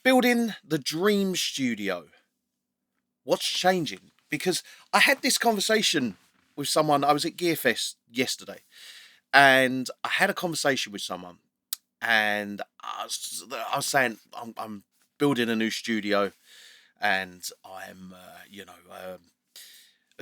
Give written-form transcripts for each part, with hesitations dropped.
Building the dream studio. What's changing? Because I had this conversation with someone. I was at Gearfest yesterday, and I had a conversation with someone, and I was saying I'm building a new studio, and I'm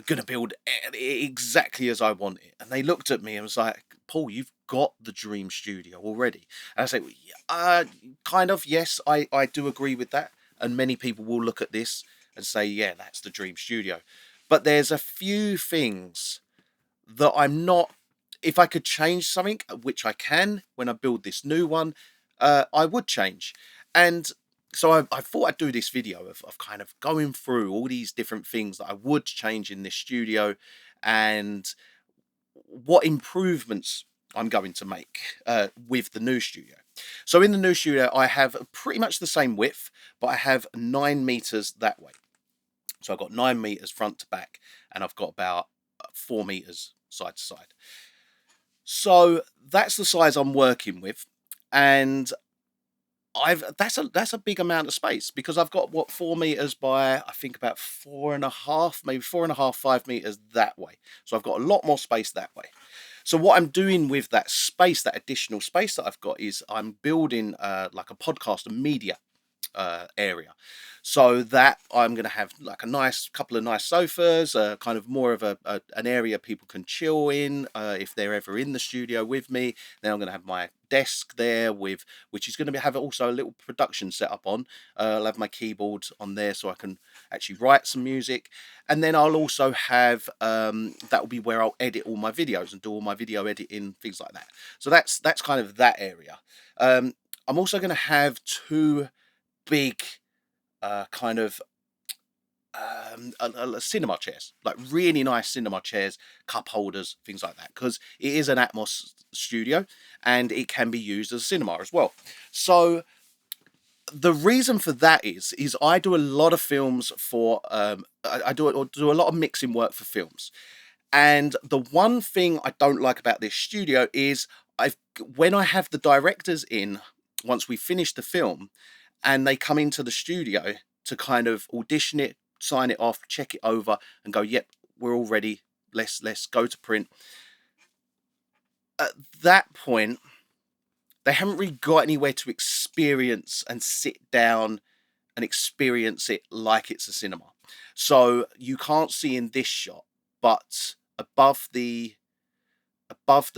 going to build exactly as I want it. And they looked at me and was like, Paul, you've got the dream studio already. And I say, well, yeah, kind of, yes, I do agree with that. And many people will look at this and say, yeah, that's the dream studio. But there's a few things that I'm not, if I could change something, which I can when I build this new one, I would change. And so I thought I'd do this video of kind of going through all these different things that I would change in this studio and what improvements I'm going to make with the new studio. So in the new studio, I have pretty much the same width, but I have 9 meters that way. So I've got 9 meters front to back, and I've got about 4 meters side to side. So that's the size I'm working with, and that's a big amount of space because I've got what 4 meters by I think about 4.5, maybe 4.5, 5 meters that way. So I've got a lot more space that way. So what I'm doing with that space, that additional space that I've got, is I'm building like a podcast and media area, so that I'm going to have like a nice couple of nice sofas, kind of more of an area people can chill in if they're ever in the studio with me. Then I'm going to have my desk there with which is going to have also a little production setup on. I'll have my keyboard on there so I can actually write some music, and then I'll also have that will be where I'll edit all my videos and do all my video editing, things like that. So that's kind of that area. I'm also going to have two big kind of cinema chairs, like really nice cinema chairs, cup holders, things like that, because it is an Atmos studio and it can be used as a cinema as well. So the reason for that is I do a lot of films for I do a lot of mixing work for films, and the one thing I don't like about this studio is I've when I have the directors in once we finish the film and they come into the studio to kind of audition it, sign it off, check it over, and go, "Yep, we're all ready. Let's go to print." At that point, they haven't really got anywhere to experience and sit down and experience it like it's a cinema. So you can't see in this shot, but above the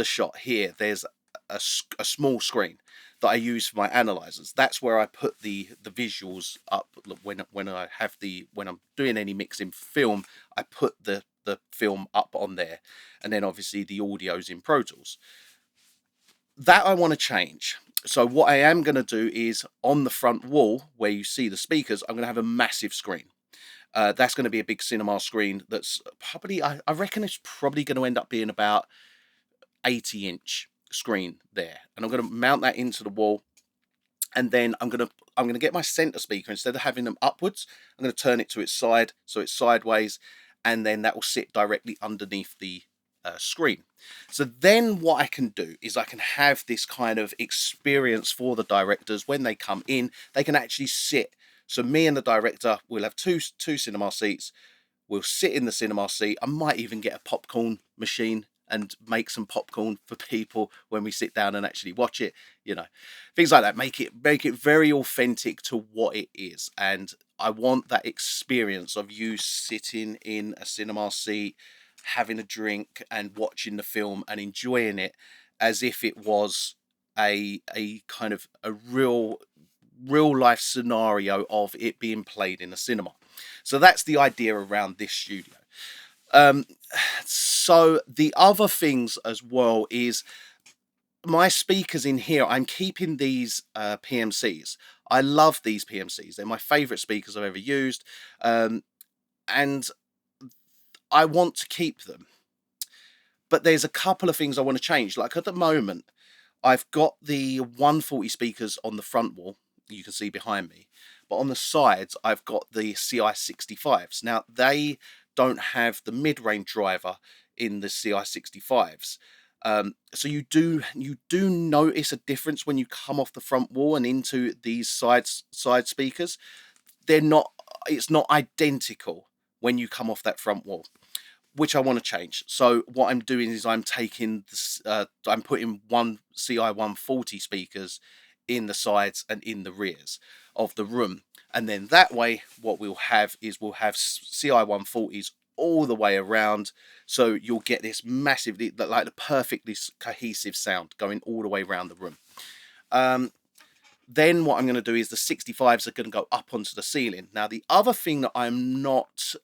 shot here, there's a small screen that I use for my analyzers. That's where I put the visuals up when I'm doing any mixing film. I put the film up on there, and then obviously the audio's in Pro Tools. That I want to change. So what I am going to do is on the front wall where you see the speakers, I'm going to have a massive screen. That's going to be a big cinema screen. That's probably I reckon it's probably going to end up being about 80-inch screen there, and I'm going to mount that into the wall. And then I'm going to get my center speaker, instead of having them upwards, I'm going to turn it to its side so it's sideways, and then that will sit directly underneath the screen. So then what I can do is I can have this kind of experience for the directors when they come in. They can actually sit. So me and the director will have two cinema seats. We'll sit in the cinema seat. I might even get a popcorn machine and make some popcorn for people when we sit down and actually watch it. Things like that. Make it very authentic to what it is. And I want that experience of you sitting in a cinema seat, having a drink and watching the film and enjoying it as if it was a kind of a real life scenario of it being played in a cinema. So that's the idea around this studio. Um, so the other things as well is my speakers in here. I'm keeping these PMCs. I love these PMCs. They're my favorite speakers I've ever used. And I want to keep them. But there's a couple of things I want to change. Like at the moment, I've got the 140 speakers on the front wall, you can see behind me. But on the sides, I've got the CI65s. Now, they don't have the mid-range driver in the CI65s. So you do notice a difference when you come off the front wall and into these side speakers. They're not. It's not identical when you come off that front wall, which I want to change. So what I'm doing is I'm taking this. I'm putting one CI 140 speakers in the sides and in the rears of the room, and then that way, what we'll have is we'll have CI 140s all the way around. So you'll get this massively, like the perfectly cohesive sound going all the way around the room. Um, then what I'm going to do is the 65s are going to go up onto the ceiling. Now, the other thing that I'm not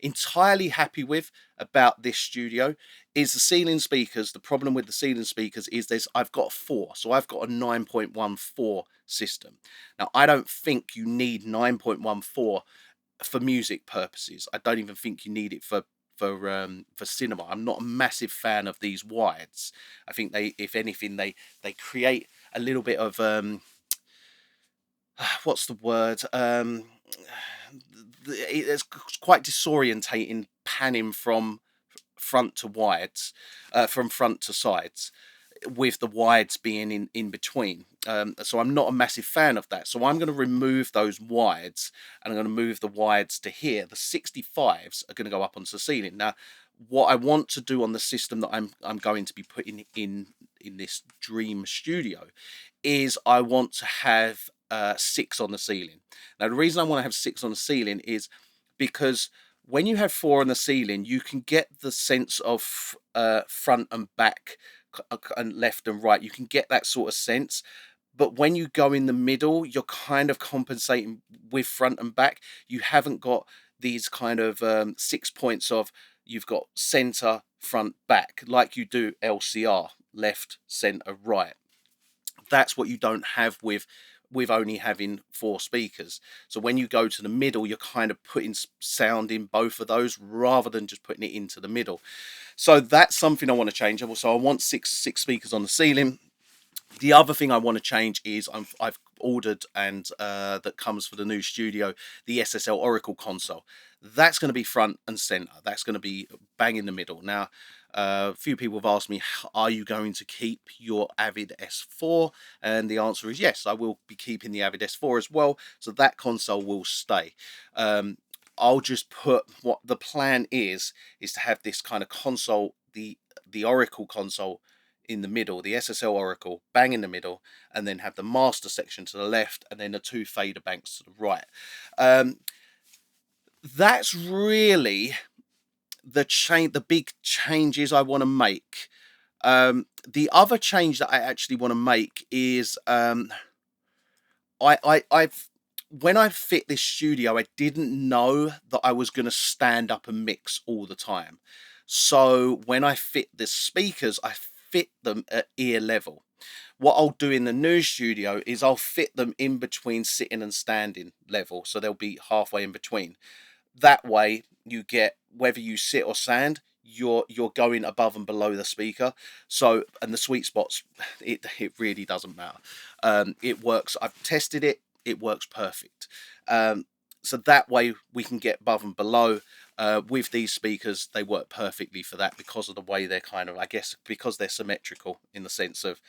entirely happy with about this studio is the ceiling speakers. The problem with the ceiling speakers is I've got four, so I've got a 9.14 system. Now, I don't think you need 9.14 for music purposes. I don't even think you need it for cinema. I'm not a massive fan of these wides. I think if anything, they create a little bit of what's the word? It's quite disorientating panning from front to wides, from front to sides, with the wides being in between. So I'm not a massive fan of that. So I'm going to remove those wides and I'm going to move the wides to here. The 65s are going to go up onto the ceiling. Now, what I want to do on the system that I'm going to be putting in this dream studio is I want to have 6 on the ceiling. Now, the reason I want to have 6 on the ceiling is because when you have 4 on the ceiling, you can get the sense of front and back and left and right. You can get that sort of sense. But when you go in the middle, you're kind of compensating with front and back. You haven't got these kind of 6 points of you've got center, front, back, like you do LCR, left, center, right. That's what you don't have with only having 4 speakers. So when you go to the middle, you're kind of putting sound in both of those rather than just putting it into the middle. So that's something I want to change. So I want six speakers on the ceiling. The other thing I want to change is I've ordered, and that comes for the new studio, the SSL Oracle console. That's going to be front and center. That's going to be bang in the middle. Now, a few people have asked me, are you going to keep your Avid S4? And the answer is yes, I will be keeping the Avid S4 as well. So that console will stay. I'll just put, what the plan is to have this kind of console, the Oracle console in the middle, the SSL Oracle bang in the middle, and then have the master section to the left, and then the 2 fader banks to the right. That's really the big changes I want to make. The other change that I actually want to make is I've when I fit this studio, I didn't know that I was going to stand up and mix all the time. So when I fit the speakers, I fit them at ear level. What I'll do in the new studio is I'll fit them in between sitting and standing level, so they'll be halfway in between. That way, you get, whether you sit or stand, you're going above and below the speaker. So, and the sweet spots, it really doesn't matter. It works. I've tested it. It works perfect. So that way we can get above and below. With these speakers, they work perfectly for that because of the way they're kind of, I guess, because they're symmetrical in the sense of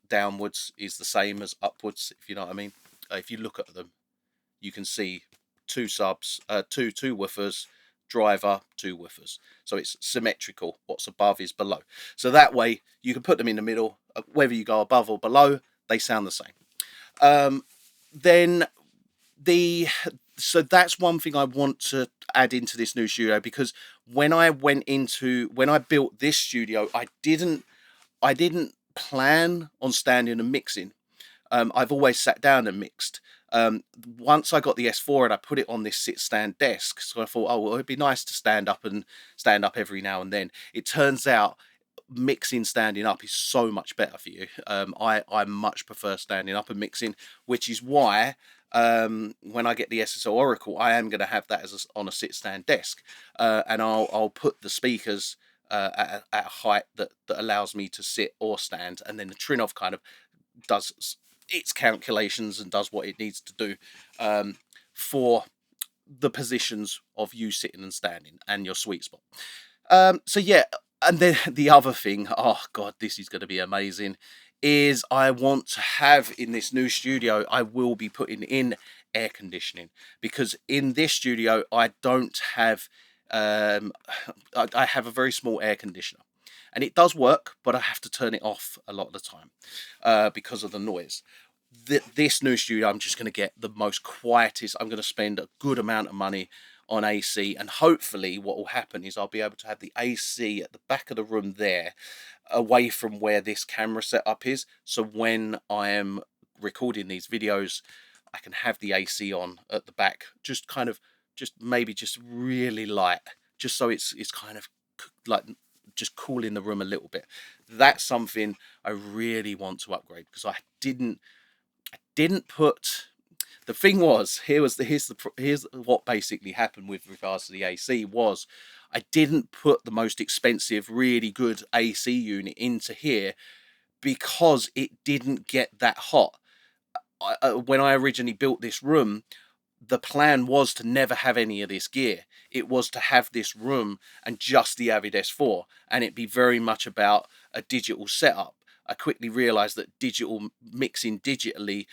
downwards is the same as upwards, if you know what I mean. If you look at them, you can see 2 subs, two woofers, driver, 2 woofers. So it's symmetrical. What's above is below. So that way you can put them in the middle. Whether you go above or below, they sound the same. Then so that's one thing I want to add into this new studio, because when I built this studio, I didn't plan on standing and mixing. I've always sat down and mixed. Once I got the S4 and I put it on this sit stand desk, so I thought, oh, well, it'd be nice to stand up every now and then. It turns out mixing standing up is so much better for you. I much prefer standing up and mixing, which is why when I get the SSL Oracle, I am going to have that on a sit stand desk, and I'll put the speakers at a height that allows me to sit or stand, and then the Trinov kind of does its calculations and does what it needs to do for the positions of you sitting and standing and your sweet spot. So yeah, And then the other thing, oh God, this is going to be amazing, is I want to have in this new studio, I will be putting in air conditioning, because in this studio, I don't have, I have a very small air conditioner. And it does work, but I have to turn it off a lot of the time because of the noise. This new studio, I'm just going to get the most quietest. I'm going to spend a good amount of money on AC, and hopefully what will happen is I'll be able to have the AC at the back of the room there, away from where this camera setup is, so when I am recording these videos I can have the AC on at the back, just kind of, just maybe just really light, just so it's kind of like just cooling the room a little bit. That's something I really want to upgrade, because I didn't put. The thing was, here's what basically happened with regards to the AC was, I didn't put the most expensive, really good AC unit into here because it didn't get that hot. When I originally built this room, the plan was to never have any of this gear. It was to have this room and just the Avid S4, and it'd be very much about a digital setup. I quickly realized that mixing digitally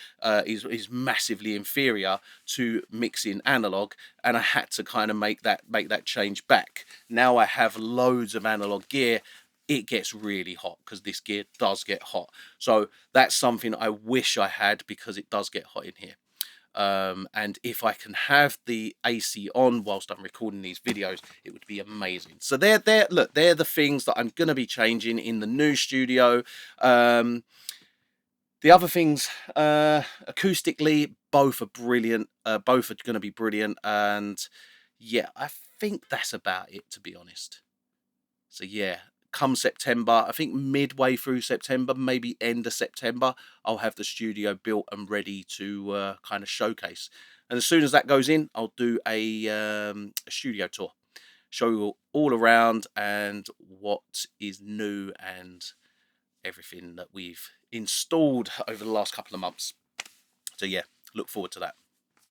is massively inferior to mixing analog, and I had to kind of make that change back. Now I have loads of analog gear. It gets really hot because this gear does get hot. So that's something I wish I had, because it does get hot in here. And if I can have the AC on whilst I'm recording these videos, it would be amazing. So look, they're the things that I'm going to be changing in the new studio. The other things, acoustically, both are brilliant. Both are going to be brilliant. And yeah, I think that's about it, to be honest. So yeah, come September, I think midway through September, maybe end of September, I'll have the studio built and ready to kind of showcase. And as soon as that goes in, I'll do a studio tour, show you all around and what is new and everything that we've installed over the last couple of months. So yeah, look forward to that.